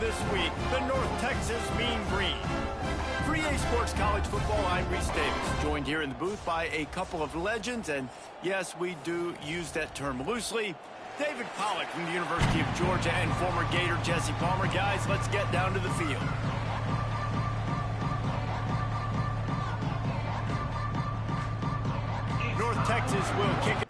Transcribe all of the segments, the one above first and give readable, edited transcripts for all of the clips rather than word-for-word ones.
this week, the North Texas Mean Green. For EA Sports College Football, I'm Reese Davis, joined here in the booth by a couple of legends, and yes, we do use that term loosely. David Pollack from the University of Georgia and former Gator Jesse Palmer. Guys, let's get down to the field. North Texas will kick it.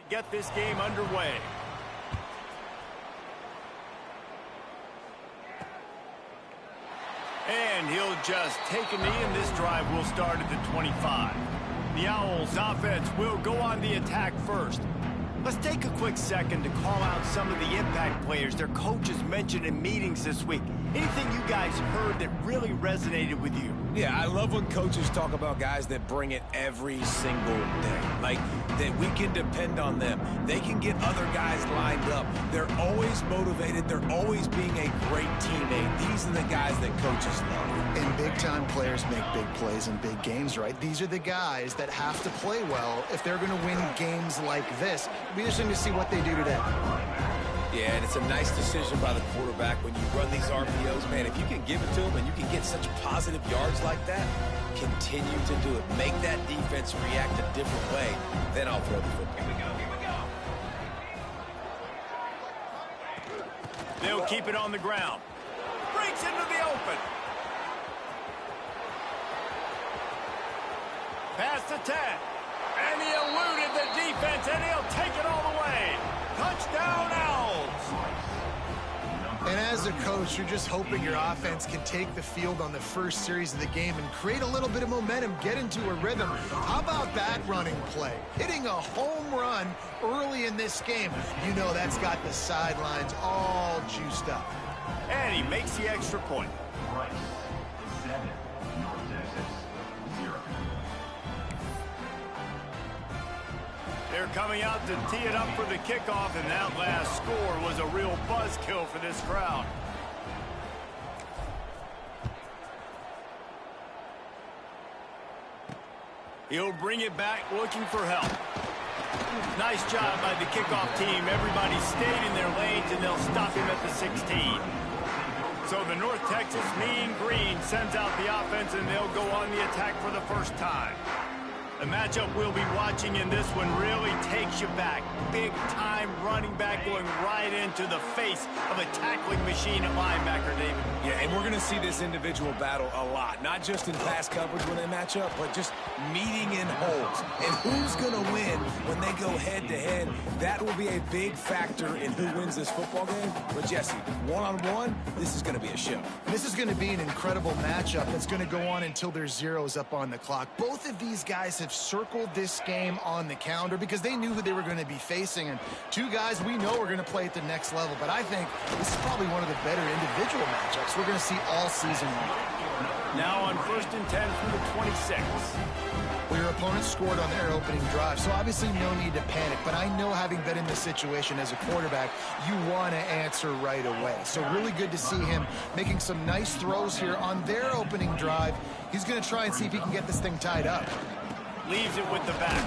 get this game underway. And he'll just take a knee, and this drive will start at the 25. The Owls offense will go on the attack first. Let's take a quick second to call out some of the impact players their coaches mentioned in meetings this week. Anything you guys heard that really resonated with you? Yeah, I love when coaches talk about guys that bring it every single day. Like, that we can depend on them. They can get other guys lined up. They're always motivated. They're always being a great teammate. These are the guys that coaches love. And big-time players make big plays in big games, right? These are the guys that have to play well if they're going to win games like this. It'll be interesting to see what they do today. Yeah, and it's a nice decision by the quarterback when you run these RPOs. Man, if you can give it to them and you can get such positive yards like that, continue to do it. Make that defense react a different way, then I'll throw the football. Here we go. They'll keep it on the ground. Breaks into the open. Pass to 10. And he eluded the defense, and he'll take it all the way. Touchdown, Owls. And as a coach, you're just hoping your offense can take the field on the first series of the game and create a little bit of momentum, get into a rhythm. How about that running play? Hitting a home run early in this game. You know that's got the sidelines all juiced up. And he makes the extra point. Rice, 7, North Texas, 0. They're coming out to tee it up for the kickoff, and that last score was a real buzzkill for this crowd. He'll bring it back looking for help. Nice job by the kickoff team. Everybody stayed in their lanes, and they'll stop him at the 16. So the North Texas Mean Green sends out the offense, and they'll go on the attack for the first time. The matchup we'll be watching in this one really takes you back. Big-time running back going right into the face of a tackling machine at linebacker, David. Yeah, and we're going to see this individual battle a lot. Not just in pass coverage when they match up, but just meeting in holes. And who's going to win when they go head-to-head? That will be a big factor in who wins this football game. But, Jesse, one-on-one, this is going to be a show. This is going to be an incredible matchup that's going to go on until there's zeros up on the clock. Both of these guys have circled this game on the calendar because they knew who they were going to be facing, and two guys we know are going to play at the next level. But I think this is probably one of the better individual matchups we're going to see all season long. Now on 1st and 10 from the 26. Well, your opponent scored on their opening drive, so obviously no need to panic. But I know, having been in this situation as a quarterback, you want to answer right away. So really good to see him making some nice throws here on their opening drive. He's going to try and see if he can get this thing tied up. Leaves it with the back.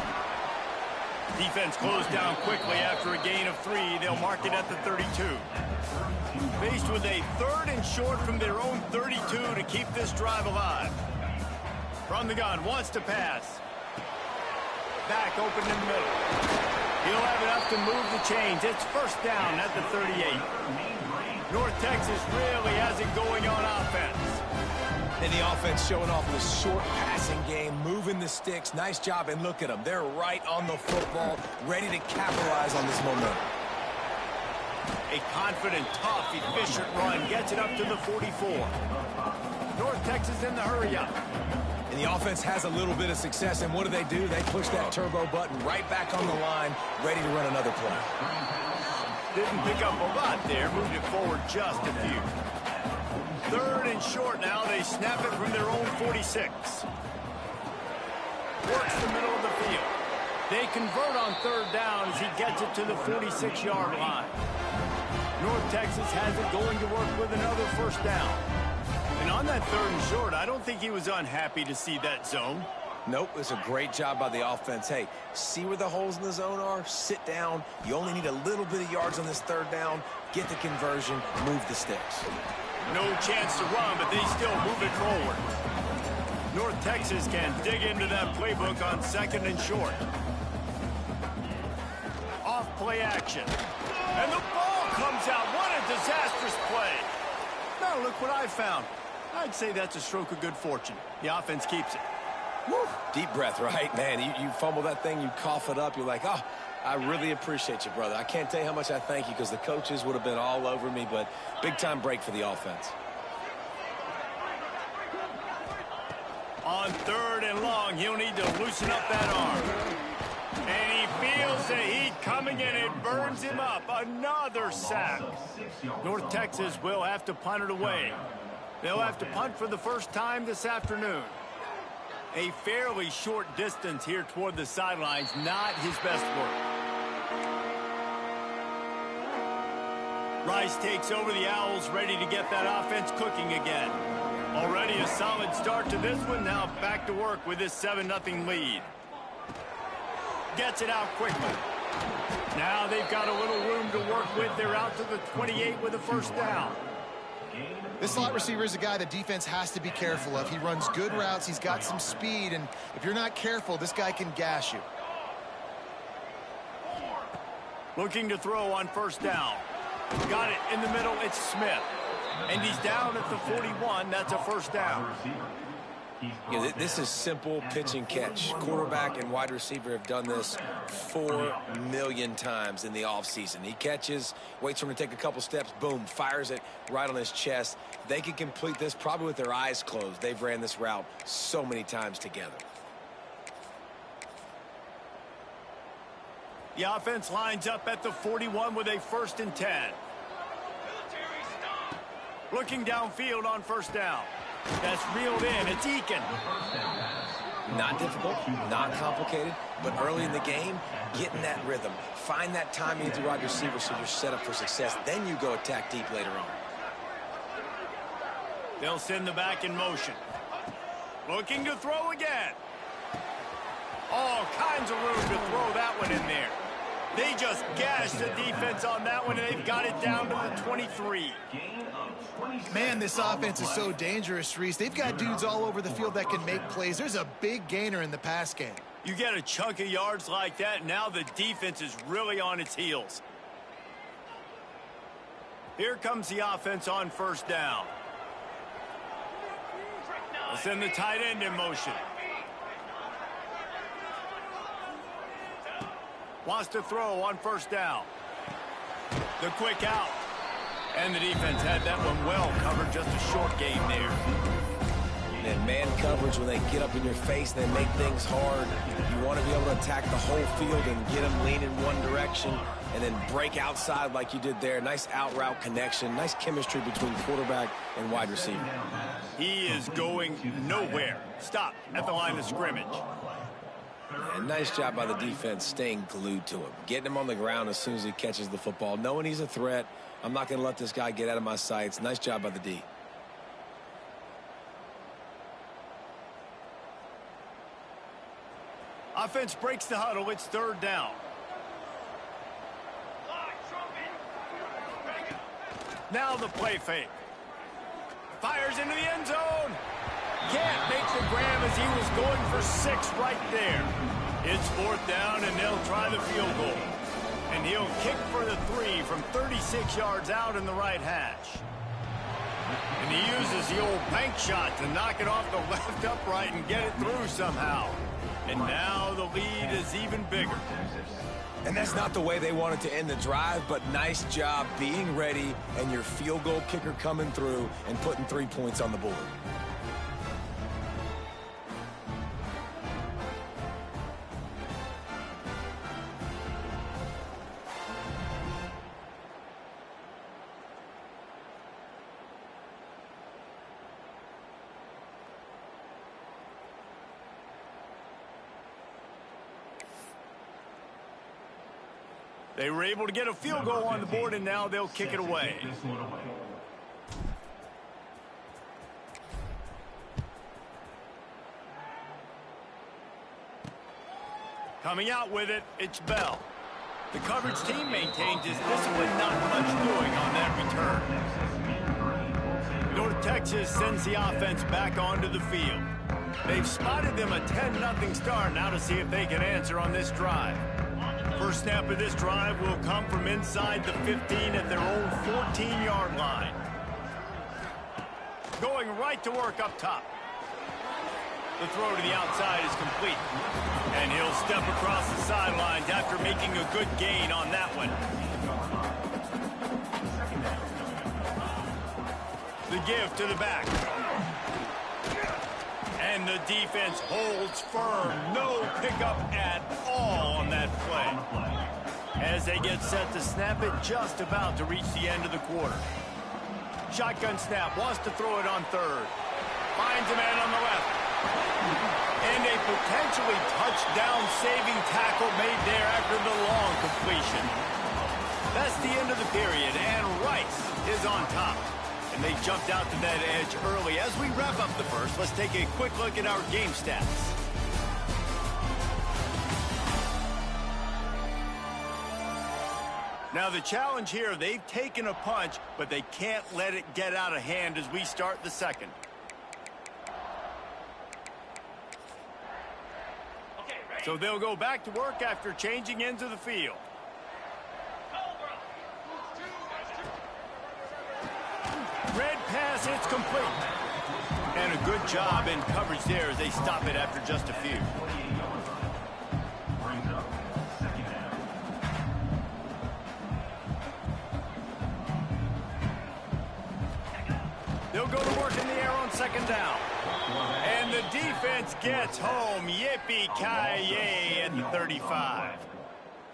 Defense closed down quickly after a gain of 3. They'll mark it at the 32. Faced with a 3rd and short from their own 32 to keep this drive alive. From the gun, wants to pass. Back open in the middle. He'll have enough to move the chains. It's 1st down at the 38. North Texas really has it going on offense. And the offense showing off this short passing game, moving the sticks. Nice job, and look at them. They're right on the football, ready to capitalize on this momentum. A confident, tough, efficient run gets it up to the 44. North Texas in the hurry-up. And the offense has a little bit of success, and what do? They push that turbo button right back on the line, ready to run another play. Didn't pick up a lot there, moved it forward just a few. 3rd and short now. They snap it from their own 46. Works the middle of the field. They convert on 3rd down as he gets it to the 46-yard line. North Texas has it going to work with another 1st down. And on that 3rd and short, I don't think he was unhappy to see that zone. Nope, it's a great job by the offense. Hey, see where the holes in the zone are? Sit down. You only need a little bit of yards on this 3rd down. Get the conversion. Move the sticks. No chance to run, but they still move it forward. North Texas can dig into that playbook on 2nd and short. Off play action. And the ball comes out. What a disastrous play. Now look what I found. I'd say that's a stroke of good fortune. The offense keeps it. Woo. Deep breath, right? Man, you fumble that thing, you cough it up, you're like, oh, I really appreciate you, brother. I can't tell you how much I thank you because the coaches would have been all over me, but big-time break for the offense. On 3rd and long, he'll need to loosen up that arm. And he feels the heat coming in. It burns him up. Another sack. North Texas will have to punt it away. They'll have to punt for the first time this afternoon. A fairly short distance here toward the sidelines. Not his best work. Rice takes over the Owls, ready to get that offense cooking again. Already a solid start to this one. Now back to work with this 7-0 lead. Gets it out quickly. Now they've got a little room to work with. They're out to the 28 with a first down. This slot receiver is a guy the defense has to be careful of. He runs good routes. He's got some speed, and if you're not careful, this guy can gash you. Looking to throw on first down. Got it in the middle. It's Smith. And he's down at the 41. That's a first down. Yeah, this is simple pitch and catch. Quarterback and wide receiver have done this 4 million times in the offseason. He catches, waits for him to take a couple steps, boom, fires it right on his chest. They can complete this probably with their eyes closed. They've ran this route so many times together. The offense lines up at the 41 with a 1st and 10. Looking downfield on first down. That's reeled in. It's Eakin. Not difficult, not complicated, but early in the game, get in that rhythm. Find that timing with your wide receiver so you're set up for success. Then you go attack deep later on. They'll send the back in motion. Looking to throw again. All kinds of room to throw that one in there. They just gashed the defense on that one, and they've got it down to the 23. Man, this offense is so dangerous, Reese. They've got dudes all over the field that can make plays. There's a big gainer in the pass game. You get a chunk of yards like that, now the defense is really on its heels. Here comes the offense on first down. They'll send the tight end in motion. Wants to throw on first down. The quick out. And the defense had that one well covered. Just a short game there. And man coverage, when they get up in your face, they make things hard. You want to be able to attack the whole field and get them lean in one direction and then break outside like you did there. Nice out route connection. Nice chemistry between quarterback and wide receiver. He is going nowhere. Stop at the line of scrimmage. And nice job by the defense staying glued to him. Getting him on the ground as soon as he catches the football. Knowing he's a threat. I'm not going to let this guy get out of my sights. Nice job by the D. Offense breaks the huddle. It's 3rd down. Now the play fake. Fires into the end zone. Can't make the grab as he was going for 6 right there. It's 4th down, and they'll try the field goal. And he'll kick for the 3 from 36 yards out in the right hash. And he uses the old bank shot to knock it off the left upright and get it through somehow. And now the lead is even bigger. And that's not the way they wanted to end the drive, but nice job being ready and your field goal kicker coming through and putting 3 points on the board. They were able to get a field goal on the board, and now they'll kick it away. Coming out with it, it's Bell. The coverage team maintains his discipline, not much doing on that return. North Texas sends the offense back onto the field. They've spotted them a 10-0 start. Now to see if they can answer on this drive. First snap of this drive will come from inside the 15 at their own 14-yard line. Going right to work up top. The throw to the outside is complete. And he'll step across the sidelines after making a good gain on that one. The give to the back. And the defense holds firm. No pickup at all on that play. As they get set to snap it, just about to reach the end of the quarter. Shotgun snap, wants to throw it on third. Finds a man on the left. And a potentially touchdown-saving tackle made there after the long completion. That's the end of the period, and Rice is on top. And they jumped out to that edge early. As we wrap up the first, let's take a quick look at our game stats. Now the challenge here, they've taken a punch, but they can't let it get out of hand as we start the second. So they'll go back to work after changing into the field. Red pass, it's complete. And a good job in coverage there as they stop it after just a few. They'll go to work in the air on second down. And the defense gets home. Yippee-ki-yay at the 35.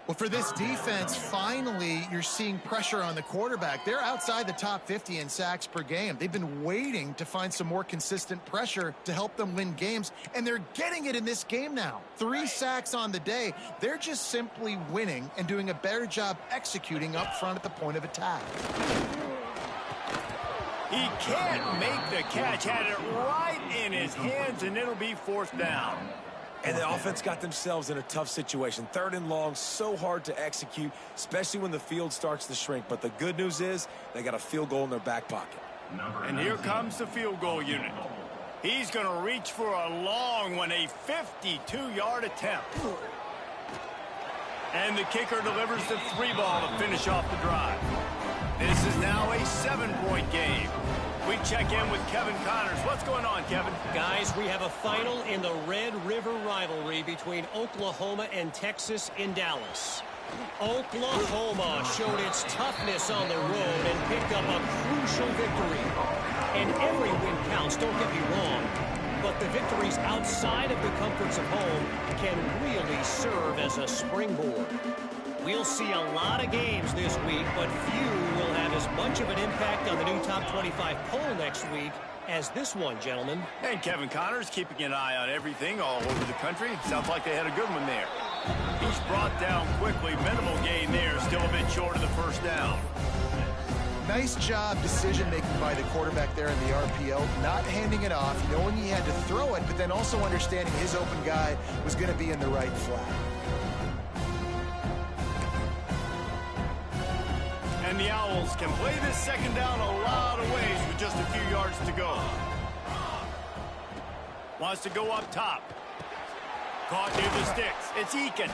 Well, for this defense, finally, you're seeing pressure on the quarterback. They're outside the top 50 in sacks per game. They've been waiting to find some more consistent pressure to help them win games, and they're getting it in this game now. 3 sacks on the day. They're just simply winning and doing a better job executing up front at the point of attack. He can't make the catch. Had it right in his hands, and it'll be fourth down. And the offense got themselves in a tough situation. 3rd and long, so hard to execute, especially when the field starts to shrink. But the good news is they got a field goal in their back pocket. And here comes the field goal unit. He's going to reach for a long one, a 52-yard attempt. And the kicker delivers the 3 ball to finish off the drive. This is now a 7-point game. We check in with Kevin Connors. What's going on, Kevin? Guys, we have a final in the Red River rivalry between Oklahoma and Texas in Dallas. Oklahoma showed its toughness on the road and picked up a crucial victory. And every win counts, don't get me wrong. But the victories outside of the comforts of home can really serve as a springboard. We'll see a lot of games this week, but few will have as much of an impact on the new top 25 poll next week as this one, gentlemen. And Kevin Connors keeping an eye on everything all over the country. Sounds like they had a good one there. He's brought down quickly. Minimal gain there. Still a bit short of the first down. Nice job decision-making by the quarterback there in the RPO, not handing it off, knowing he had to throw it, but then also understanding his open guy was going to be in the right flat. And the Owls can play this second down a lot of ways with just a few yards to go. Wants to go up top. Caught near the sticks. It's Eakin.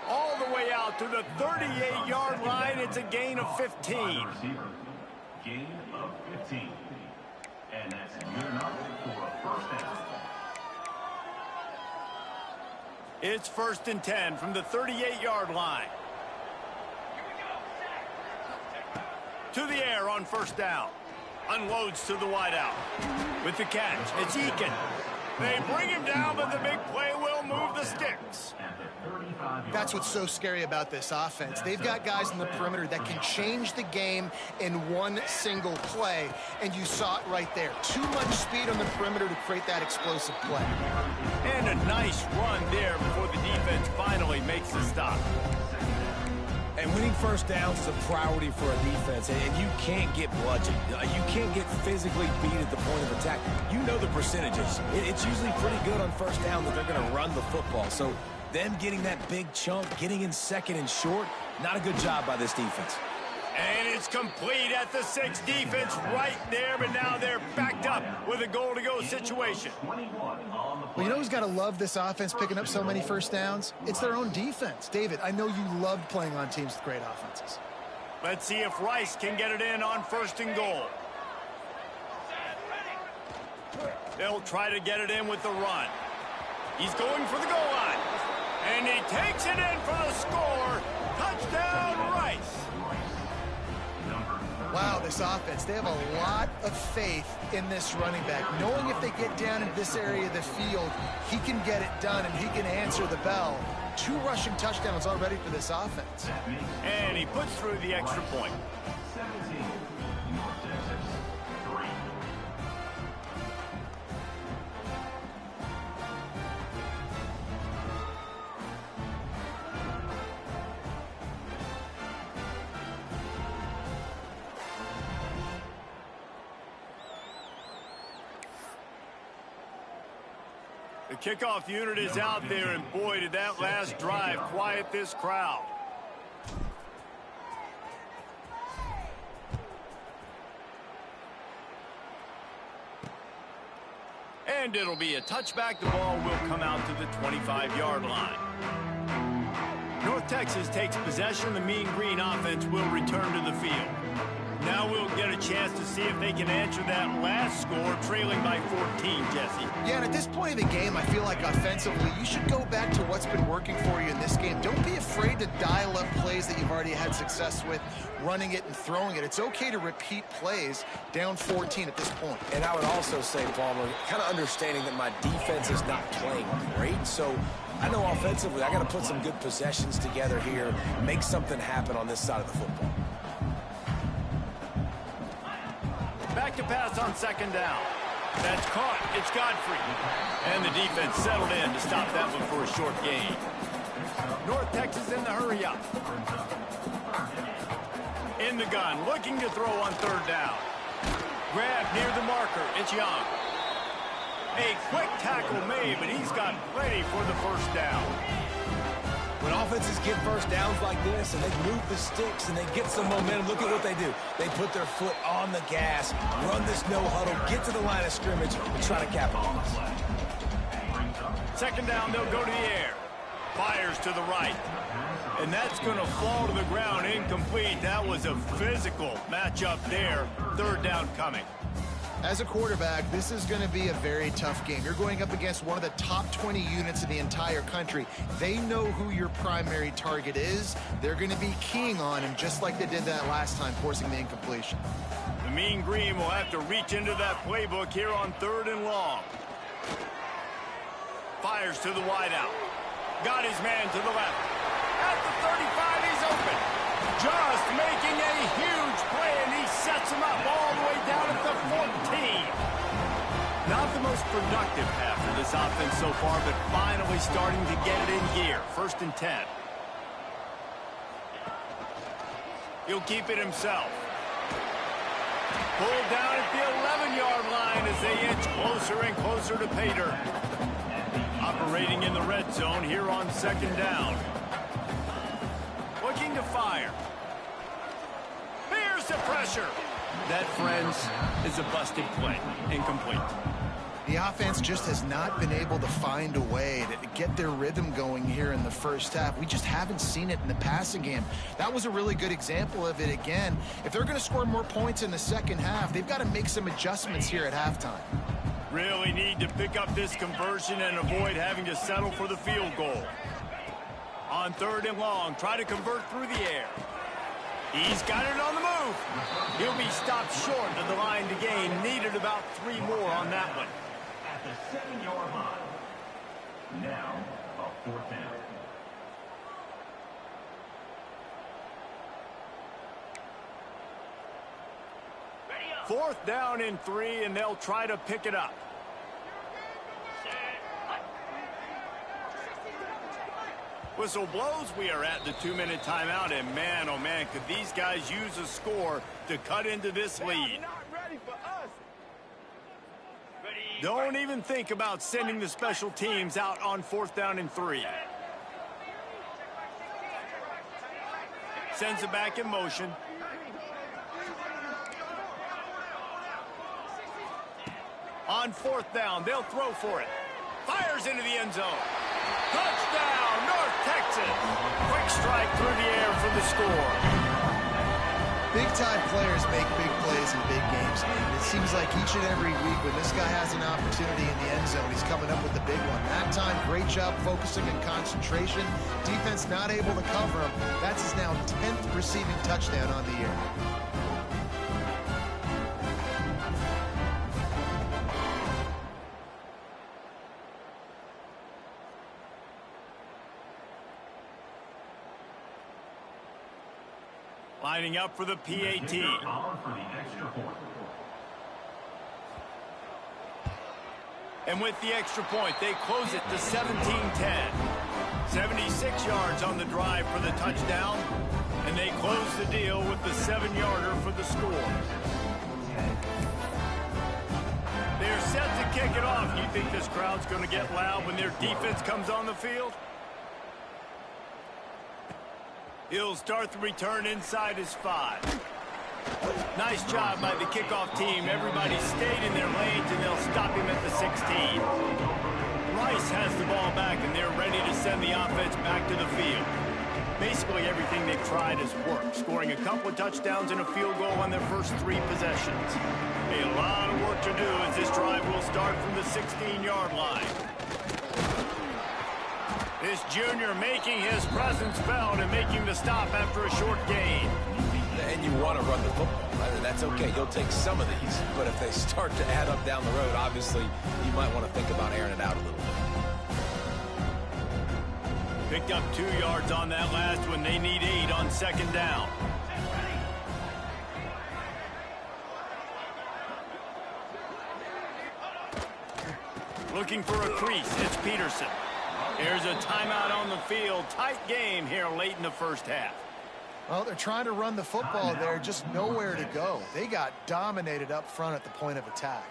All the way out to the 38-yard line. It's a gain of 15. Gain of 15. And that's good enough for a first down. It's 1st and 10 from the 38-yard line. To the air on first down. Unloads to the wideout. With the catch, it's Eakin. They bring him down, but the big play will move the sticks. That's what's so scary about this offense. They've got guys in the perimeter that can change the game in one single play, and you saw it right there. Too much speed on the perimeter to create that explosive play. And a nice run there before the defense finally makes the stop. And winning first downs is a priority for a defense, and you can't get bludgeoned. You can't get physically beat at the point of attack. You know the percentages. It's usually pretty good on first down that they're going to run the football. So them getting that big chunk, getting in second and short, not a good job by this defense. And it's complete at the 6. Defense right there, but now they're backed up with a goal-to-go situation. Well, you know who's got to love this offense picking up so many first downs? It's their own defense. David, I know you loved playing on teams with great offenses. Let's see if Rice can get it in on 1st and goal. They'll try to get it in with the run. He's going for the goal line. And he takes it in for the score. Touchdown, Rice. Wow, this offense, they have a lot of faith in this running back. Knowing if they get down into this area of the field, he can get it done and he can answer the bell. 2 rushing touchdowns already for this offense. And he puts through the extra point. 17, North Texas, 3. The kickoff unit is out there, and boy, did that last drive quiet this crowd. And it'll be a touchback. The ball will come out to the 25-yard line. North Texas takes possession. The Mean Green offense will return to the field. Now we'll get a chance to see if they can answer that last score, trailing by 14, Jesse. Yeah, and at this point in the game, I feel like offensively, you should go back to what's been working for you in this game. Don't be afraid to dial up plays that you've already had success with, running it and throwing it. It's okay to repeat plays down 14 at this point. And I would also say, Palmer, kind of understanding that my defense is not playing great, so I know offensively I got to put some good possessions together here, make something happen on this side of the football. Back to pass on second down. That's caught. It's Godfrey. And the defense settled in to stop that one for a short gain. North Texas in the hurry up. In the gun, looking to throw on third down. Grab near the marker. It's Young. A quick tackle made, but he's got plenty for the first down. When offenses get first downs like this and they move the sticks and they get some momentum, look at what they do. They put their foot on the gas, run this no huddle, get to the line of scrimmage, and try to capitalize. Second down, they'll go to the air. Fires to the right. And that's going to fall to the ground incomplete. That was a physical matchup there. Third down coming. As a quarterback, this is going to be a very tough game. You're going up against one of the top 20 units in the entire country. They know who your primary target is. They're going to be keying on him just like they did that last time, forcing the incompletion. The Mean Green will have to reach into that playbook here on third and long. Fires to the wideout. Got his man to the left. At the 35, he's open. Just making a huge play, and he sets him up all the way down at the 14. Not the most productive half of this offense so far, but finally starting to get it in gear. First and 10. He'll keep it himself. Pulled down at the 11-yard line as they inch closer and closer to pay dirt. Operating in the red zone here on second down. Looking to fire. Here's the pressure. That, friends, is a busted play. Incomplete. The offense just has not been able to find a way to get their rhythm going here in the first half. We just haven't seen it in the passing game. That was a really good example of it again. If they're going to score more points in the second half, they've got to make some adjustments here at halftime. Really need to pick up this conversion and avoid having to settle for the field goal. On third and long, try to convert through the air. He's got it on the move. He'll be stopped short of the line to gain. Needed about 3 more on that one. At the 7-yard line. Now, a 4th down. Fourth down and 3, and they'll try to pick it up. Whistle blows. We are at the 2-minute timeout, and man, oh man, could these guys use a score to cut into this lead. Don't even think about sending the special teams out on 4th down and 3. Sends it back in motion. On 4th down, they'll throw for it. Fires into the end zone. Touchdown, North Texas. Quick strike through the air for the score. Big-time players make big plays in big games. It seems like each and every week when this guy has an opportunity in the end zone, he's coming up with the big one. That time, great job focusing and concentration. Defense not able to cover him. That's his now 10th receiving touchdown on the year. Lining up for the PAT. And with the extra point, they close it to 17-10. 76 yards on the drive for the touchdown. And they close the deal with the 7-yarder for the score. They're set to kick it off. You think this crowd's going to get loud when their defense comes on the field? He'll start the return inside his 5. Nice job by the kickoff team. Everybody stayed in their lanes, and they'll stop him at the 16. Rice has the ball back, and they're ready to send the offense back to the field. Basically, everything they've tried has worked, scoring a couple of touchdowns and a field goal on their first 3 possessions. A lot of work to do as this drive will start from the 16-yard line. This junior making his presence felt and making the stop after a short gain. And you want to run the football. I mean, that's okay. You'll take some of these. But if they start to add up down the road, obviously, you might want to think about airing it out a little bit. Picked up 2 yards on that last one. They need 8 on second down. Looking for a crease. It's Peterson. There's a timeout on the field. Tight game here late in the first half. Well, they're trying to run the football there, just nowhere to go. They got dominated up front at the point of attack.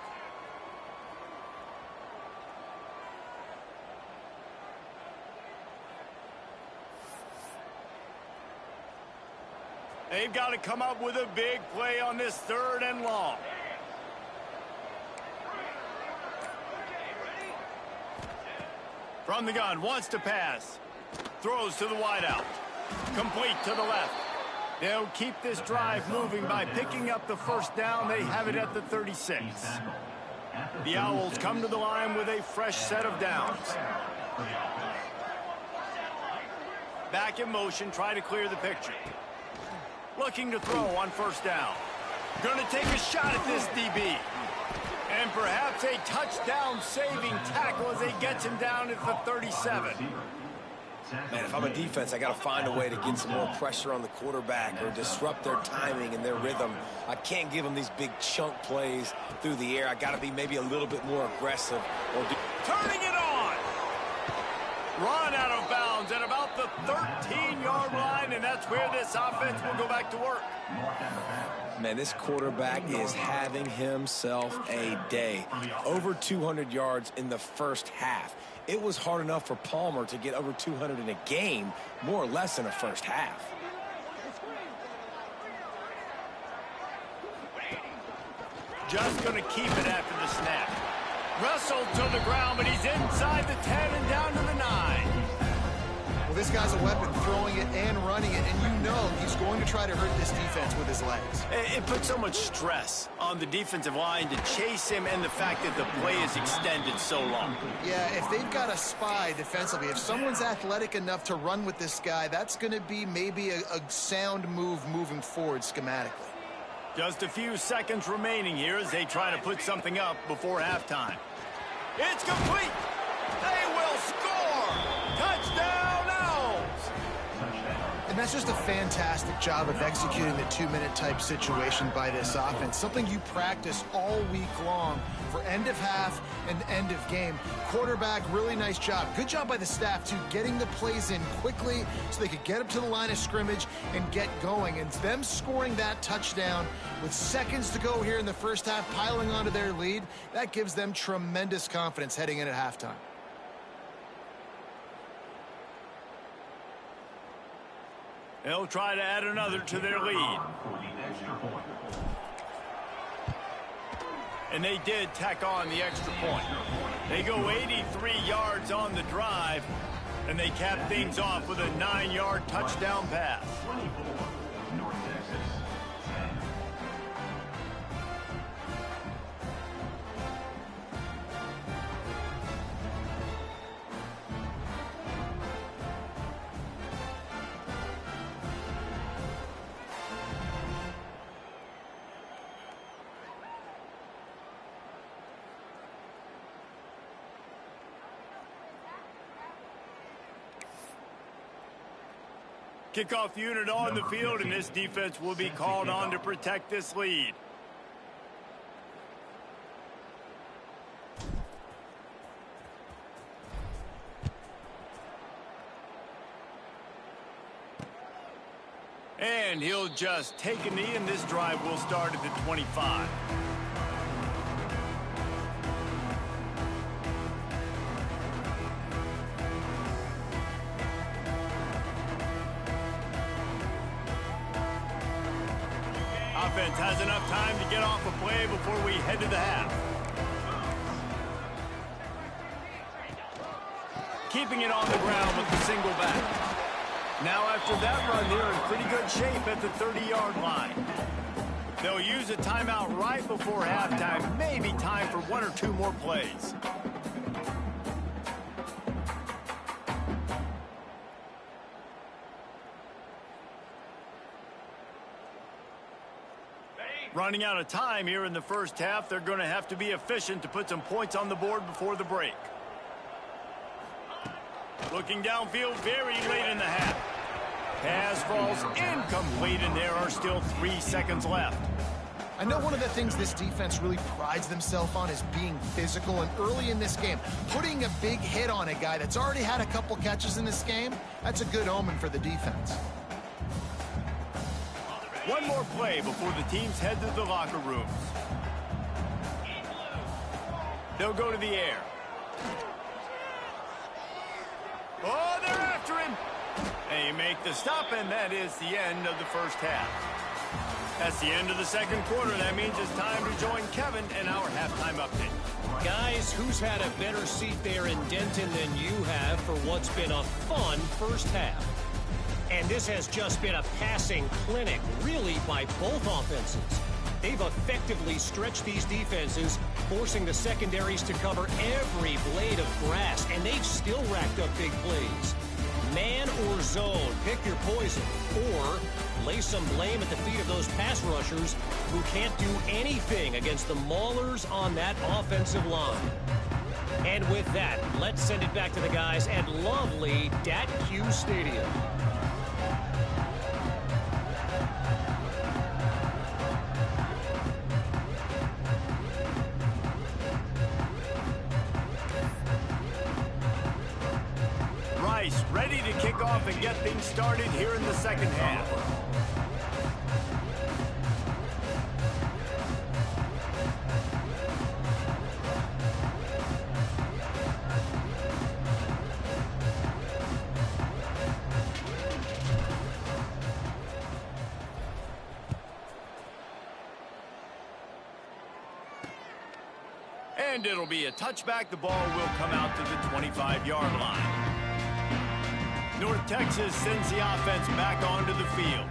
They've got to come up with a big play on this 3rd and long. From the gun, wants to pass. Throws to the wideout. Complete to the left. They'll keep this drive moving by picking up the first down. They have it at the 36. The Owls come to the line with a fresh set of downs. Back in motion, try to clear the picture. Looking to throw on first down. Going to take a shot at this DB. And perhaps a touchdown-saving tackle as he gets him down at the 37. Man, if I'm a defense, I got to find a way to get some more pressure on the quarterback or disrupt their timing and their rhythm. I can't give them these big chunk plays through the air. I got to be maybe a little bit more aggressive. Turning it on. Run out of bounds at about the 13-yard line, and that's where this offense will go back to work. Man, this quarterback is having himself a day. Over 200 yards in the first half. It was hard enough for Palmer to get over 200 in a game, more or less in a first half. Just going to keep it after the snap. Wrestled to the ground, but he's inside the 10 and down to the 9. Well, this guy's a weapon, throwing it and running it, and you know he's going to try to hurt this defense with his legs. It puts so much stress on the defensive line to chase him, and the fact that the play is extended so long. Yeah, if they've got a spy defensively, if someone's athletic enough to run with this guy, that's going to be maybe a sound move moving forward schematically. Just a few seconds remaining here as they try to put something up before halftime. It's complete. They will score. Touchdown, Owls. And that's just a fantastic job of executing the 2-minute type situation by this offense. Something you practice all week long for end of half and end of game. Quarterback, really nice job. Good job by the staff, too, getting the plays in quickly so they could get up to the line of scrimmage and get going. And them scoring that touchdown with seconds to go here in the first half, piling onto their lead, that gives them tremendous confidence heading in at halftime. They'll try to add another to their lead. And they did tack on the extra point. They go 83 yards on the drive, and they cap things off with a 9-yard touchdown pass. Kickoff unit on the field, and this defense will be called on to protect this lead. And he'll just take a knee, and this drive will start at the 25. Offense has enough time to get off a play before we head to the half. Keeping it on the ground with the single back. Now after that run, they're in pretty good shape at the 30-yard line. They'll use a timeout right before halftime. Maybe time for one or two more plays. Running out of time here in the first half. They're going to have to be efficient to put some points on the board before the break. Looking downfield very late in the half. Pass falls incomplete, and there are still 3 seconds left. I know one of the things this defense really prides themselves on is being physical, and early in this game, putting a big hit on a guy that's already had a couple catches in this game, that's a good omen for the defense. One more play before the teams head to the locker rooms. They'll go to the air. Oh, they're after him. They make the stop, and that is the end of the first half. That's the end of the second quarter. That means it's time to join Kevin in our halftime update. Guys, who's had a better seat there in Denton than you have for what's been a fun first half? And this has just been a passing clinic, really, by both offenses. They've effectively stretched these defenses, forcing the secondaries to cover every blade of grass, and they've still racked up big plays. Man or zone, pick your poison, or lay some blame at the feet of those pass rushers who can't do anything against the maulers on that offensive line. And with that, let's send it back to the guys at lovely Dat-Q Stadium. Ready to kick off and get things started here in the second half. And it'll be a touchback. The ball will come out to the 25-yard line. North Texas sends the offense back onto the field.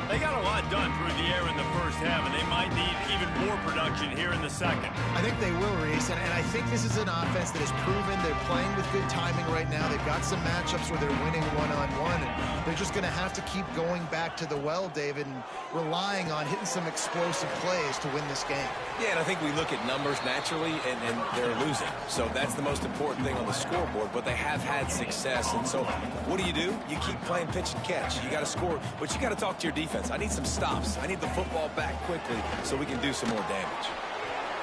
They got a lot done through the air in the first half, and they might need even more production here in the second. I think they will, Reese, and I think this is an offense that has proven they're playing with good timing right now. They've got some matchups where they're winning one-on-one, and they're just going to have to keep going back to the well, David, and relying on hitting some explosive plays to win this game. Yeah, and I think we look at numbers naturally, and they're losing. So that's the most important thing on the scoreboard, but they have had success. And so what do? You keep playing pitch and catch. You got to score, but you got to talk to your defense. I need some stops. I need the football back quickly so we can do some more damage.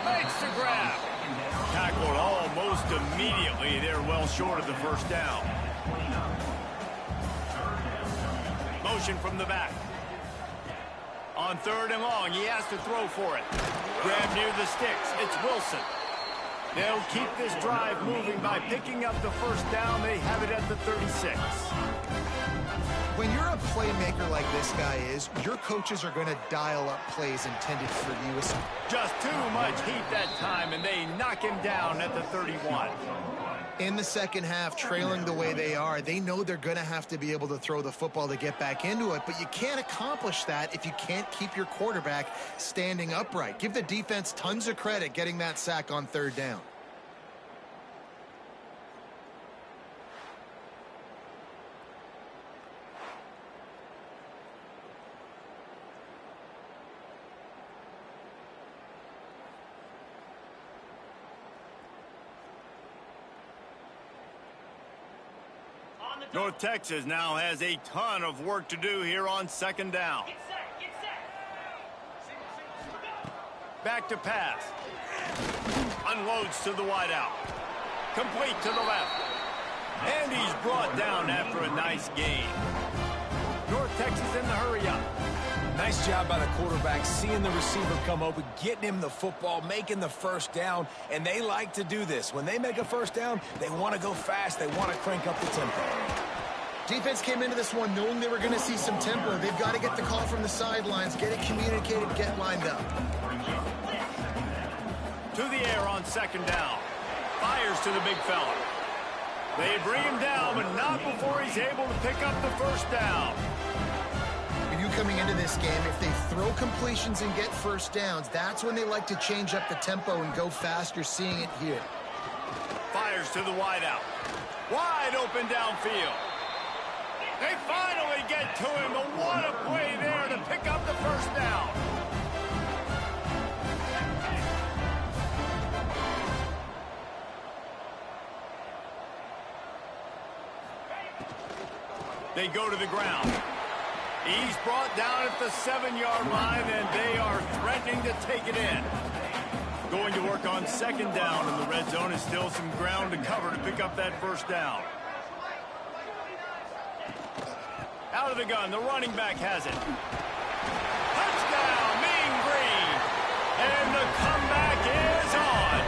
Makes the grab. Tackled almost immediately. They're well short of the first down. Motion from the back. On third and long, he has to throw for it. Grab near the sticks. It's Wilson. They'll keep this drive moving by picking up the first down. They have it at the 36. When you're a playmaker like this guy is, your coaches are going to dial up plays intended for you. Just too much heat that time, and they knock him down at the 31. In the second half, trailing the way they are, they know they're going to have to be able to throw the football to get back into it, but you can't accomplish that if you can't keep your quarterback standing upright. Give the defense tons of credit getting that sack on third down. North Texas now has a ton of work to do here on second down. Back to pass. Unloads to the wideout. Complete to the left. And he's brought down after a nice gain. North Texas in the hurry up. Nice job by the quarterback, seeing the receiver come open, getting him the football, making the first down, and they like to do this. When they make a first down, they want to go fast. They want to crank up the tempo. Defense came into this one knowing they were going to see some tempo. They've got to get the call from the sidelines, get it communicated, get lined up. To the air on second down. Fires to the big fella. They bring him down, but not before he's able to pick up the first down. Coming into this game, if they throw completions and get first downs, that's when they like to change up the tempo and go fast. You're seeing it here. Fires to the wideout. Wide open downfield. They finally get to him, but what a play there to pick up the first down. They go to the ground. He's brought down at the 7-yard line, and they are threatening to take it in. Going to work on second down in the red zone. Is still some ground to cover to pick up that first down. Out of the gun, the running back has it. Touchdown, Mean Green. And the comeback is on.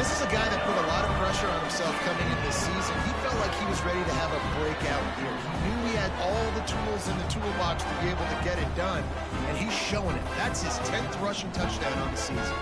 This is a guy that put a lot of pressure on himself coming in this season. He felt like he was ready to have a breakout year. He knew he had all the tools in the toolbox to be able to get it done, and he's showing it. That's his 10th rushing touchdown on the season.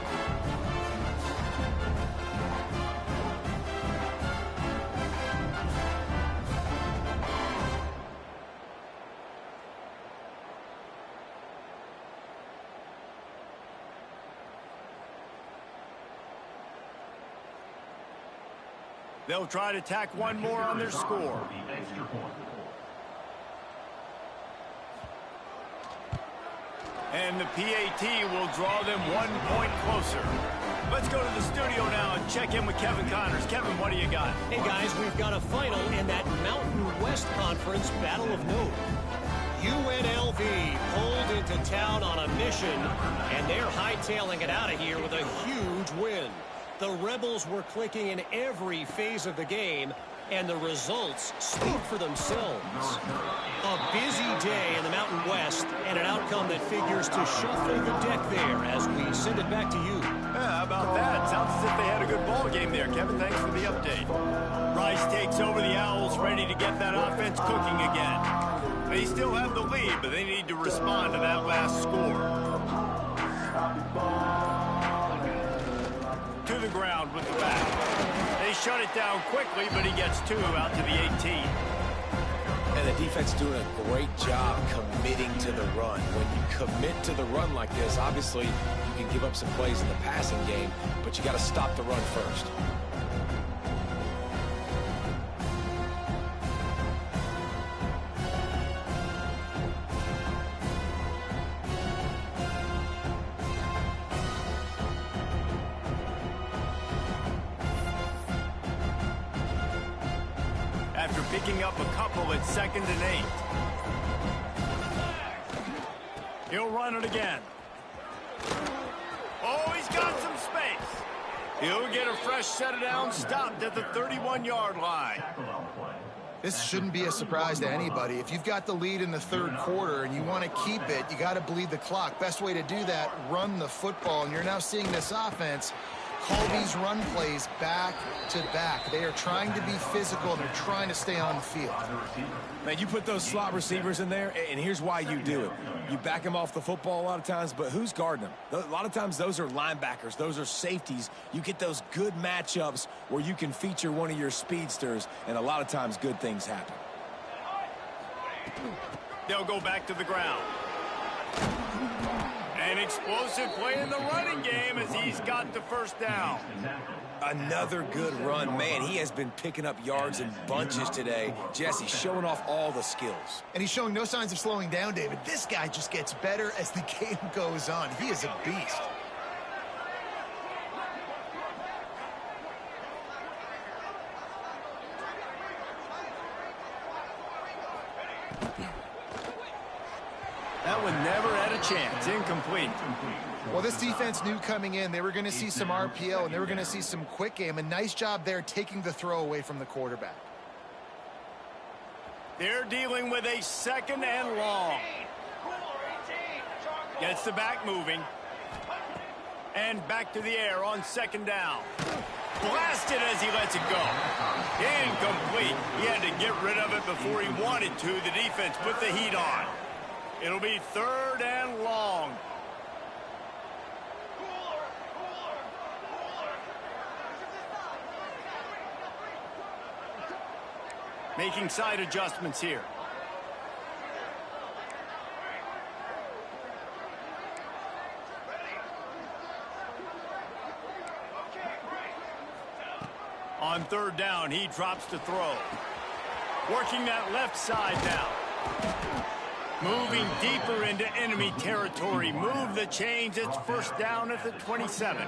They'll try to tack one more on their score. And the PAT will draw them 1 point closer. Let's go to the studio now and check in with Kevin Connors. Kevin, what do you got? Hey, guys, we've got a final in that Mountain West Conference Battle of Note. UNLV pulled into town on a mission, and they're hightailing it out of here with a huge win. The Rebels were clicking in every phase of the game, and the results speak for themselves. A busy day in the Mountain West, and an outcome that figures to shuffle the deck there as we send it back to you. Yeah, how about that? Sounds as if they had a good ball game there. Kevin, thanks for the update. Rice takes over the Owls, ready to get that offense cooking again. They still have the lead, but they need to respond to that last score. To the ground with the back. They shut it down quickly, but he gets 2 out to the 18. And the defense doing a great job committing to the run. When you commit to the run like this, obviously you can give up some plays in the passing game, but you got to stop the run first. After picking up a couple at 2nd and 8. He'll run it again. Oh, he's got some space. He'll get a fresh set of downs, stopped at the 31-yard line. This shouldn't be a surprise to anybody. If you've got the lead in the third quarter and you want to keep it, you got to bleed the clock. Best way to do that, run the football. And you're now seeing this offense call these run plays back to back. They are trying to be physical, and they're trying to stay on the field. Man, you put those slot receivers in there, and here's why you do it. You back them off the football a lot of times, but who's guarding them? A lot of times those are linebackers. Those are safeties. You get those good matchups where you can feature one of your speedsters, and a lot of times good things happen. They'll go back to the ground. An explosive play in the running game as he's got the first down. Another good run. Man, he has been picking up yards in bunches today. Jesse showing off all the skills. And he's showing no signs of slowing down, David. This guy just gets better as the game goes on. He is a beast. That one never had a chance. Incomplete. Well, this defense knew coming in they were going to see some RPO and they were going to see some quick game. A nice job there taking the throw away from the quarterback. They're dealing with a 2nd and long. Gets the back moving. And back to the air on 2nd down. Blasted as he lets it go. Incomplete. He had to get rid of it before he wanted to. The defense put the heat on. It'll be 3rd and long. Making side adjustments here. On 3rd down, he drops to throw. Working that left side now. Moving deeper into enemy territory. Move the chains. It's 1st down at the 27.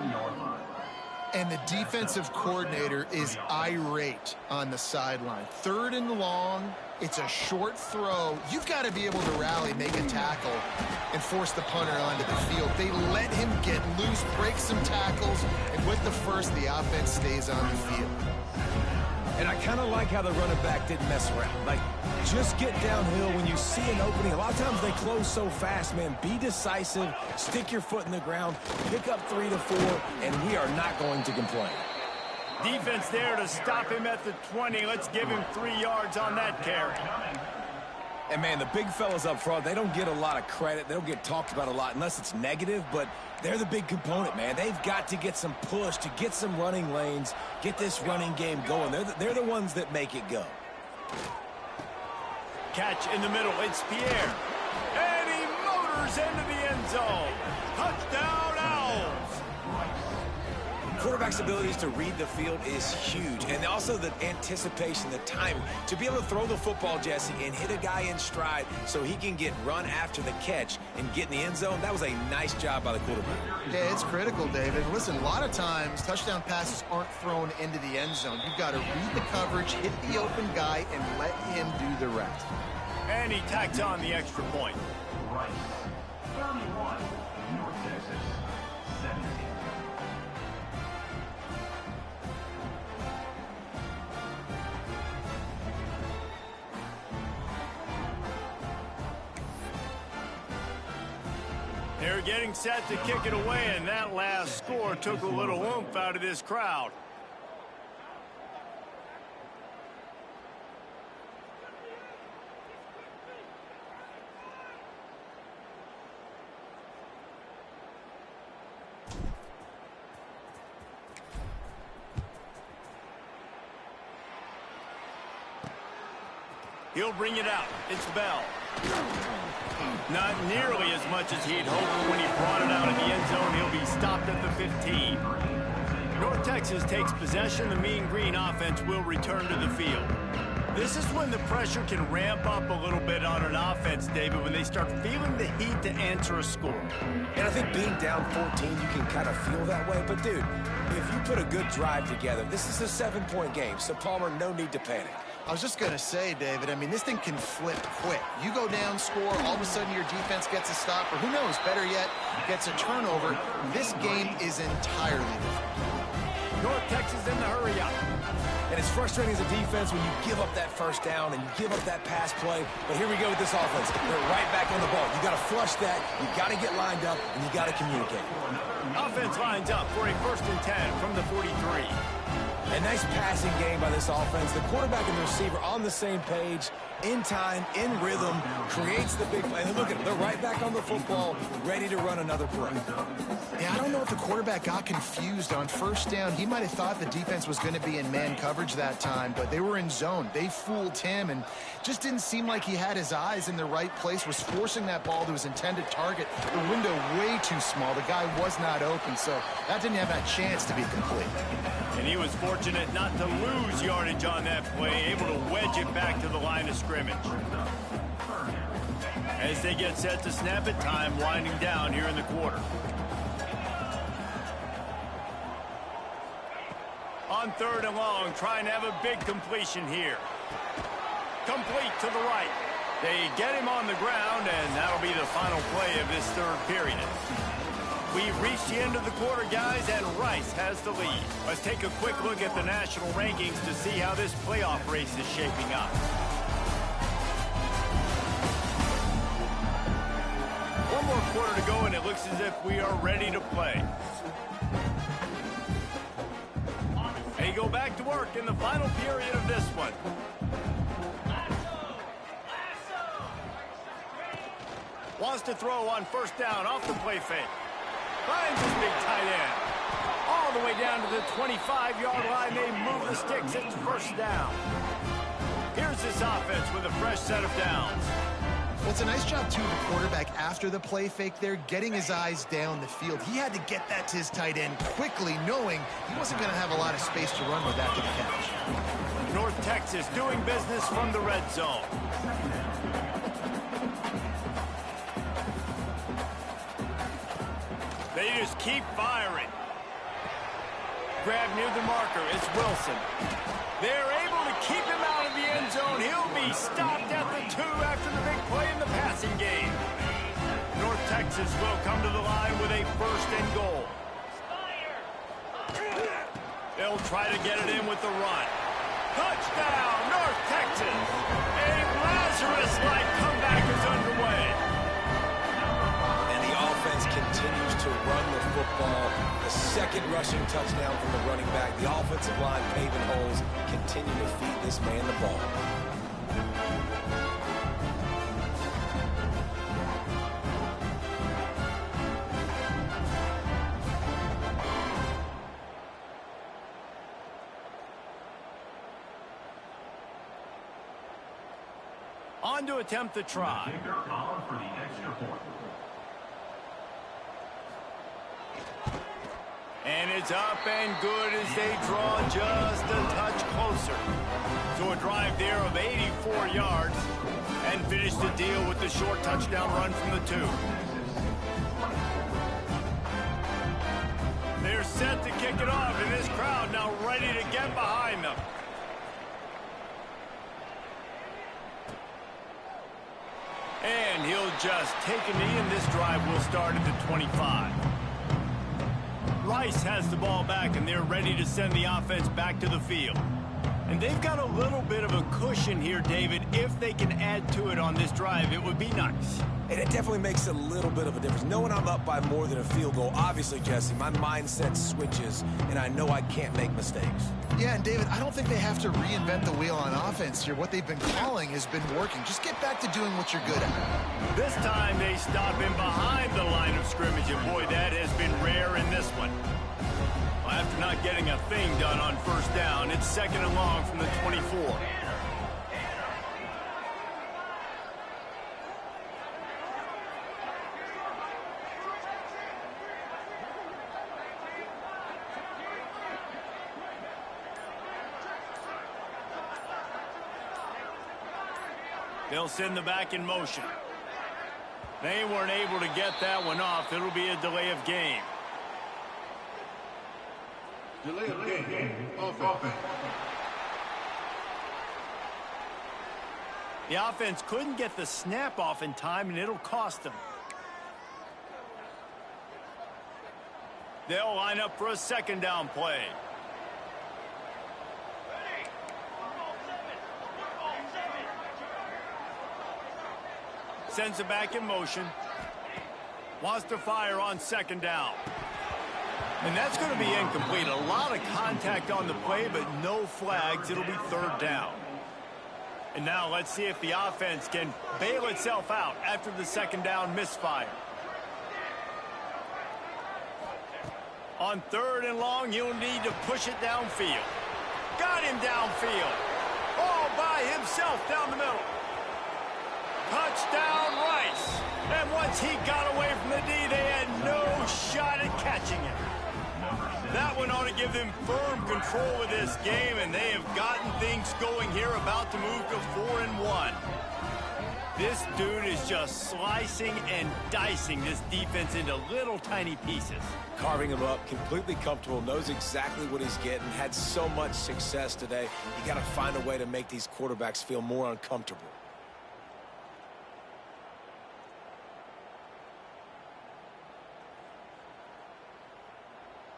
And the defensive coordinator is irate on the sideline. 3rd and long. It's a short throw. You've got to be able to rally, make a tackle, and force the punter onto the field. They let him get loose, break some tackles, and with the first, the offense stays on the field. And I kind of like how the running back didn't mess around. Like, just get downhill when you see an opening. A lot of times they close so fast, man. Be decisive, stick your foot in the ground, pick up 3 to 4, and we are not going to complain. Defense there to stop him at the 20. Let's give him 3 yards on that carry. And, man, the big fellas up front, they don't get a lot of credit. They don't get talked about a lot unless it's negative, but they're the big component, man. They've got to get some push, to get some running lanes, get this running game going. They're the ones that make it go. Catch in the middle. It's Pierre. And he motors into the end zone. Touchdown, Owls. Quarterback's abilities to read the field is huge. And also the anticipation, the time to be able to throw the football, Jesse, and hit a guy in stride so he can get run after the catch and get in the end zone. That was a nice job by the quarterback. Yeah, it's critical, David. Listen, a lot of times touchdown passes aren't thrown into the end zone. You've got to read the coverage, hit the open guy, and let him do the rest. And he tacks on the extra point. Rice, 31, North Texas, 17. They're getting set to kick it away, and that last score took a little oomph out of this crowd. He'll bring it out. It's Bell. Not nearly as much as he'd hoped when he brought it out in the end zone. He'll be stopped at the 15. North Texas takes possession. The Mean Green offense will return to the field. This is when the pressure can ramp up a little bit on an offense, David, when they start feeling the heat to answer a score. And I think being down 14, you can kind of feel that way. But, dude, if you put a good drive together, this is a 7-point game. So, Palmer, no need to panic. I was just going to say, David, I mean, this thing can flip quick. You go down, score, all of a sudden your defense gets a stop, or who knows, better yet, gets a turnover. This game is entirely different. North Texas in the hurry up. And it's frustrating as a defense when you give up that first down and you give up that pass play. But here we go with this offense. They're right back on the ball. You got to flush that, you got to get lined up, and you got to communicate. Offense lines up for a 1st and 10 from the 43. A nice passing game by this offense. The quarterback and the receiver on the same page, in time, in rhythm, creates the big play. And look at them. They're right back on the football, ready to run another play. Yeah, I don't know if the quarterback got confused on 1st down. He might have thought the defense was going to be in man coverage that time, but they were in zone. They fooled him and just didn't seem like he had his eyes in the right place, was forcing that ball to his intended target. The window way too small. The guy was not open, so that didn't have that chance to be complete. And he was fortunate not to lose yardage on that play, able to wedge it back to the line of scrimmage. As they get set to snap it, time winding down here in the quarter. On 3rd and long, trying to have a big completion here. Complete to the right. They get him on the ground, and that'll be the final play of this third period. We've reached the end of the quarter, guys, and Rice has the lead. Let's take a quick look at the national rankings to see how this playoff race is shaping up. One more quarter to go, and it looks as if we are ready to play. They go back to work in the final period of this one. Wants to throw on first down off the play fake. Finds his big tight end. All the way down to the 25-yard line. They move the sticks. It's first down. Here's this offense with a fresh set of downs. Well, it's a nice job, too, the quarterback after the play fake there, getting his eyes down the field. He had to get that to his tight end quickly, knowing he wasn't going to have a lot of space to run with after the catch. North Texas doing business from the red zone. They just keep firing. Grab near the marker. It's Wilson. They're able to keep him out of the end zone. He'll be stopped at the 2 after the big play in the passing game. North Texas will come to the line with a first and goal. They'll try to get it in with the run. Touchdown, North Texas. A Lazarus-like comeback is underway. And the offense continues to run the football. The second rushing touchdown from the running back. The offensive line paving holes, continue to feed this man the ball. On to attempt the try. Kicker calling for the extra point. And it's up and good as they draw just a touch closer. So a drive there of 84 yards and finish the deal with the short touchdown run from the 2. They're set to kick it off, and this crowd now ready to get behind them. And he'll just take a knee, and this drive will start at the 25. Rice has the ball back, and they're ready to send the offense back to the field. And they've got a little bit of a cushion here, David. If they can add to it on this drive, it would be nice. And it definitely makes a little bit of a difference. Knowing I'm up by more than a field goal, obviously, Jesse, my mindset switches, and I know I can't make mistakes. Yeah, and David, I don't think they have to reinvent the wheel on offense here. What they've been calling has been working. Just get back to doing what you're good at. This time they stop him behind the line of scrimmage, and boy, that has been rare in this one. Well, after not getting a thing done on first down, it's second and long from the 24. They'll send the back in motion. They weren't able to get that one off. It'll be a delay of game. Delay of game. Offense. The offense couldn't get the snap off in time, and it'll cost them. They'll line up for a second down play. Sends it back in motion. Wants to fire on second down. And that's going to be incomplete. A lot of contact on the play, but no flags. It'll be third down. And now let's see if the offense can bail itself out after the second down misfire. On third and long, he'll need to push it downfield. Got him downfield. All by himself down the middle. Touchdown, Rice. And once he got away from the D, they had no shot at catching it. That one ought to give them firm control of this game, and they have gotten things going here, about to move to 4-1. This dude is just slicing and dicing this defense into little tiny pieces. Carving him up, completely comfortable, knows exactly what he's getting, had so much success today. You got to find a way to make these quarterbacks feel more uncomfortable.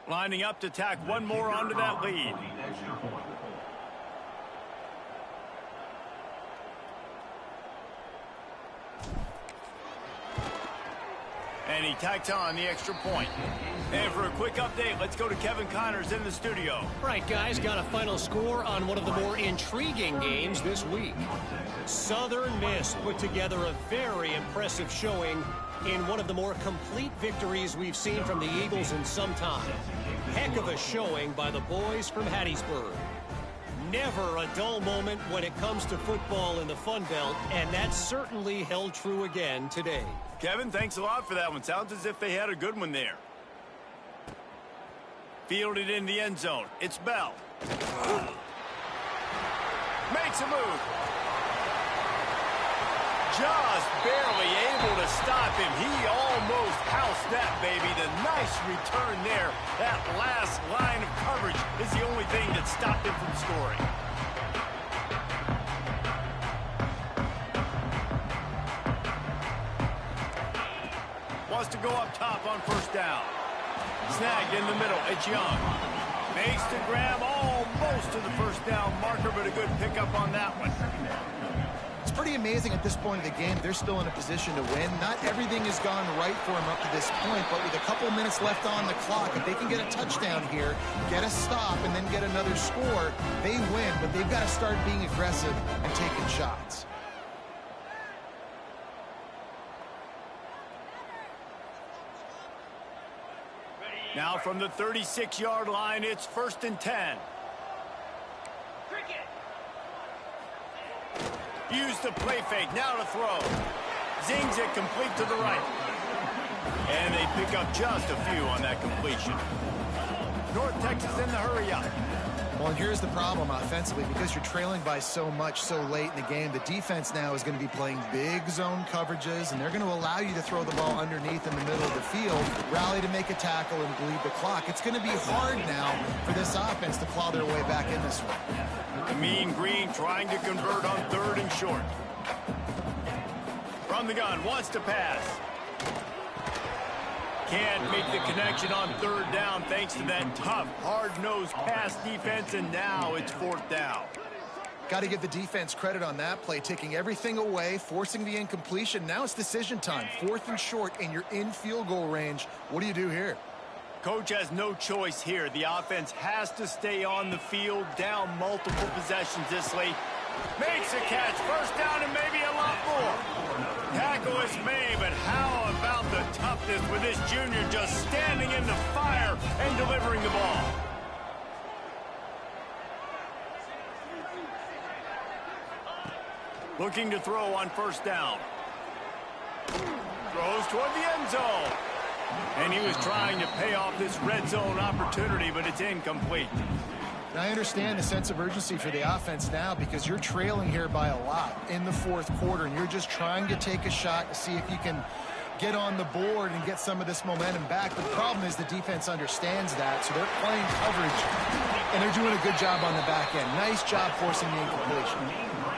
Lining up to tack one more onto that lead. Extra point. And he tacks on the extra point. And for a quick update, let's go to Kevin Connors in the studio. All right, guys, got a final score on one of the more intriguing games this week. Southern Miss put together a very impressive showing in one of the more complete victories we've seen from the Eagles in some time. Heck of a showing by the boys from Hattiesburg. Never a dull moment when it comes to football in the Fun Belt, and that certainly held true again today. Kevin, thanks a lot for that one. Sounds as if they had a good one there. Fielded in the end zone. It's Bell. Makes a move. Just barely able to stop him. He almost housed that, baby. The nice return there. That last line of coverage is the only thing that stopped him from scoring. Wants to go up top on first down. Snagged in the middle. It's Young. Makes the grab almost to the first down marker, but a good pickup on that one. It's pretty amazing at this point of the game. They're still in a position to win. Not everything has gone right for them up to this point, but with a couple minutes left on the clock, if they can get a touchdown here, get a stop, and then get another score, they win. But they've got to start being aggressive and taking shots. Now from the 36-yard line, it's 1st and 10. Use the play fake, now to throw. Zings it complete to the right. And they pick up just a few on that completion. North Texas in the hurry up. Well, and here's the problem offensively. Because you're trailing by so much so late in the game, the defense now is going to be playing big zone coverages, and they're going to allow you to throw the ball underneath in the middle of the field, rally to make a tackle, and bleed the clock. It's going to be hard now for this offense to claw their way back in this one. The Mean Green trying to convert on 3rd and short. From the gun, wants to pass. Can't make the connection on 3rd down thanks to that tough, hard-nosed pass defense, and now it's 4th down. Got to give the defense credit on that play, taking everything away, forcing the incompletion. Now it's decision time. 4th and short, and you're in field goal range. What do you do here? Coach has no choice here. The offense has to stay on the field, down multiple possessions this late. Makes a catch, 1st down, and maybe a lot more. Tackle is made, but how about the toughness with this junior just standing in the fire and delivering the ball? Looking to throw on 1st down. Throws toward the end zone. And he was trying to pay off this red zone opportunity, but it's incomplete. Now, I understand the sense of urgency for the offense now because you're trailing here by a lot in the 4th quarter, and you're just trying to take a shot to see if you can get on the board and get some of this momentum back. But the problem is the defense understands that, so they're playing coverage, and they're doing a good job on the back end. Nice job forcing the incompletion.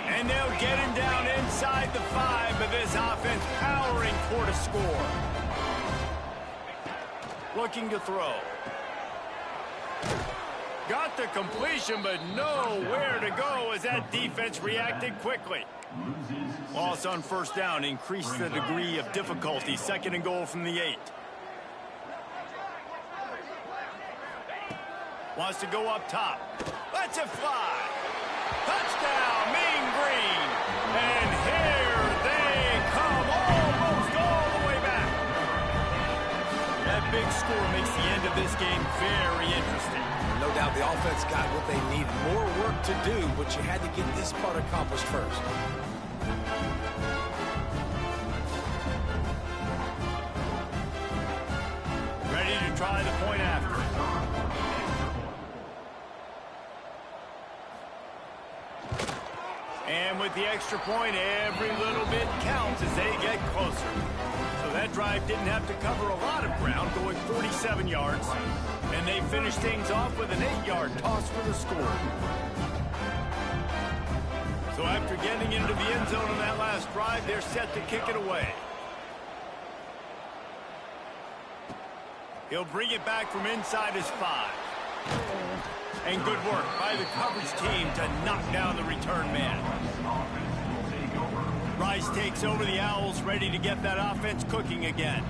And they'll get him down inside the 5, but this offense powering toward a score. Looking to throw. Got the completion, but nowhere to go as that defense reacted quickly. Loss on 1st down increased the degree of difficulty. 2nd and goal from the 8. Wants to go up top. Lets it fly. Touchdown, Mean Green. And here they come, almost all the way back. That big score makes the end of this game very interesting. No doubt the offense got what they needed. More work to do, but you had to get this part accomplished first. Ready to try the point after. And with the extra point, every little bit counts as they get closer. So that drive didn't have to cover a lot of ground, going 47 yards. And they finished things off with an 8-yard toss for the score. So after getting into the end zone on that last drive, they're set to kick it away. He'll bring it back from inside his 5. And good work by the coverage team to knock down the return man. Rice takes over the Owls, ready to get that offense cooking again.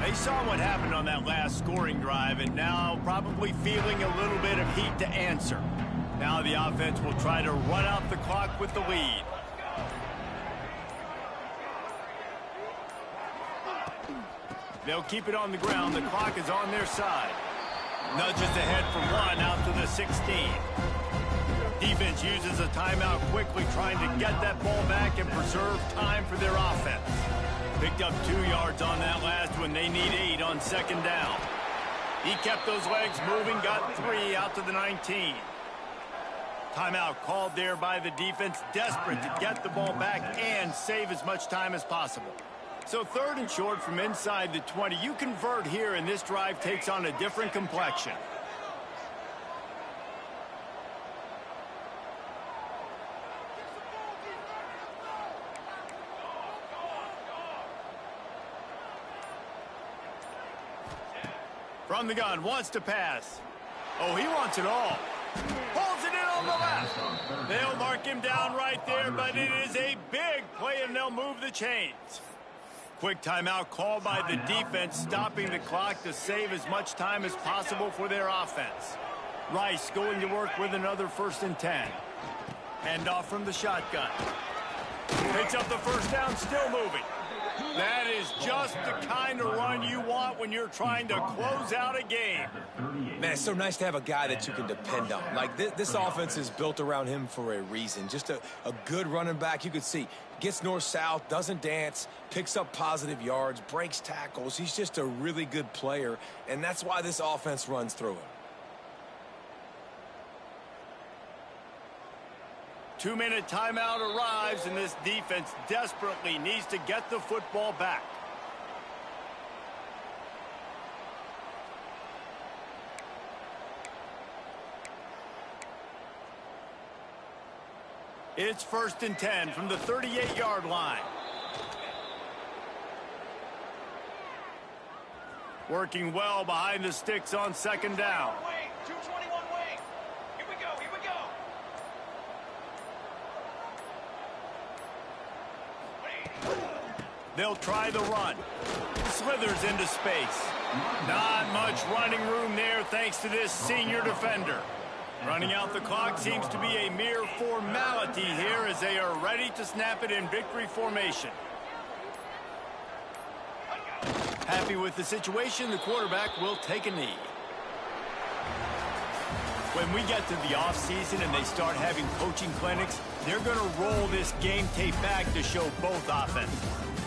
They saw what happened on that last scoring drive, and now probably feeling a little bit of heat to answer. Now the offense will try to run out the clock with the lead. They'll keep it on the ground. The clock is on their side. Nudges ahead from 1 out to the 16. Defense uses a timeout quickly, trying to get that ball back and preserve time for their offense. Picked up 2 yards on that last one. They need 8 on second down. He kept those legs moving, got 3 out to the 19. Timeout called there by the defense, desperate to get the ball back and save as much time as possible. So 3rd and short from inside the 20. You convert here, and this drive takes on a different complexion. From the gun, wants to pass. Oh, he wants it all. Holds it in on the left. They'll mark him down right there, but it is a big play, and they'll move the chains. Quick timeout called by the defense, stopping the clock to save as much time as possible for their offense. Rice going to work with another 1st and 10. Hand off from the shotgun. Picks up the first down, still moving. That is just the kind of run you want when you're trying to close out a game. Man, it's so nice to have a guy that you can depend on. Like, this offense is built around him for a reason. Just a good running back. You could see, gets north-south, doesn't dance, picks up positive yards, breaks tackles. He's just a really good player, and that's why this offense runs through him. 2-minute timeout arrives, and this defense desperately needs to get the football back. It's 1st and 10 from the 38-yard line. Working well behind the sticks on second down. 221 wing. Here we go. They'll try the run. Slithers into space. Not much running room there thanks to this senior defender. Running out the clock seems to be a mere formality here as they are ready to snap it in victory formation. Happy with the situation, the quarterback will take a knee. When we get to the offseason and they start having coaching clinics, they're going to roll this game tape back to show both offenses.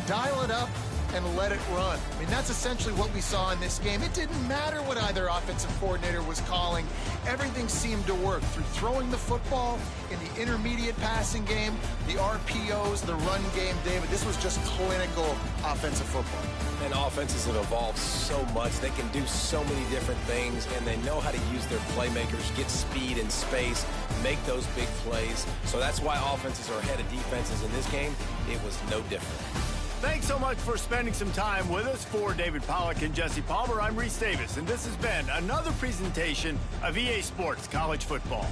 Dial it up and let it run. I mean, that's essentially what we saw in this game. It didn't matter what either offensive coordinator was calling. Everything seemed to work through throwing the football, in the intermediate passing game, the RPOs, the run game, David. This was just clinical offensive football. And offenses have evolved so much. They can do so many different things, and they know how to use their playmakers, get speed and space, make those big plays. So that's why offenses are ahead of defenses in this game. It was no different. Thanks so much for spending some time with us. For David Pollack and Jesse Palmer, I'm Reese Davis, and this has been another presentation of EA Sports College Football.